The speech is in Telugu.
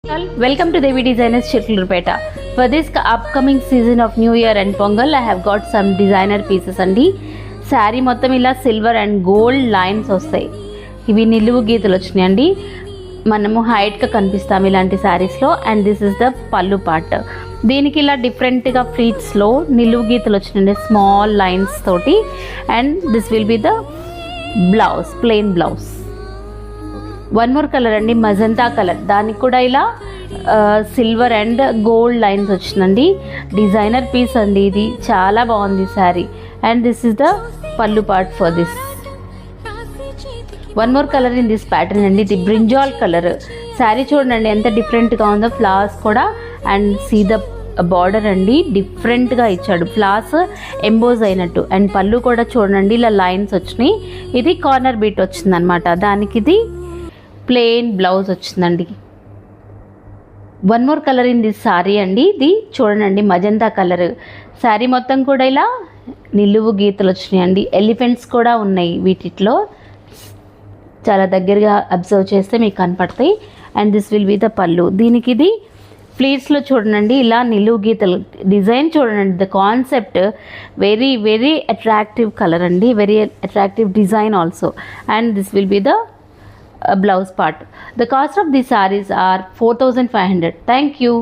Welcome to Devi Designers Chitlalurpeta. For this upcoming season of New Year and Pongal, I have got some designer pieces andi. Saree మొత్తం ఇలా సిల్వర్ అండ్ గోల్డ్ లైన్స్ వస్తాయి. ఇవి నిలువు గీతలు వచ్చినాయండి. మనము హైట్గా కనిపిస్తాం ఇలాంటి శారీస్లో. And this is the pallu part. దీనికి ఇలా డిఫరెంట్గా ఫ్లీట్స్లో నిలువు గీతలు వచ్చినాయండి స్మాల్ లైన్స్ తోటి. And this will be the blouse, plain blouse. One more colour అండి, మజంతా కలర్. దానికి కూడా ఇలా సిల్వర్ అండ్ గోల్డ్ లైన్స్ వచ్చిందండి. డిజైనర్ పీస్ అండి ఇది, చాలా బాగుంది sari. And this is the pallu part for this. One more colour in this pattern అండి, ఇది బ్రింజాల్ కలర్. శారీ చూడండి ఎంత డిఫరెంట్గా ఉందో, ఫ్లవర్స్ కూడా. అండ్ సీ ద బార్డర్ అండి, డిఫరెంట్గా ఇచ్చాడు, ఫ్లవర్స్ ఎంబోజ్ అయినట్టు. అండ్ పళ్ళు కూడా చూడండి ఇలా లైన్స్ వచ్చినాయి. ఇది కార్నర్ బీట్ వచ్చిందనమాట. దానికి ఇది ప్లెయిన్ బ్లౌజ్ వచ్చిందండి. One more colour in this sorry అండి, ఇది చూడండి మజంతా కలర్. శారీ మొత్తం కూడా ఇలా నిలువు గీతలు వచ్చినాయండి. ఎలిఫెంట్స్ కూడా ఉన్నాయి వీటిలో, చాలా దగ్గరగా అబ్జర్వ్ చేస్తే మీకు కనపడతాయి. And this will be the పళ్ళు. దీనికి ఇది ఫ్లీట్స్లో చూడండి ఇలా నిలువు గీతలు. డిజైన్ చూడండి, the concept very very attractive colour అండి, very attractive design also. And this will be the blouse part. The cost of these sarees are 4,500. Thank you.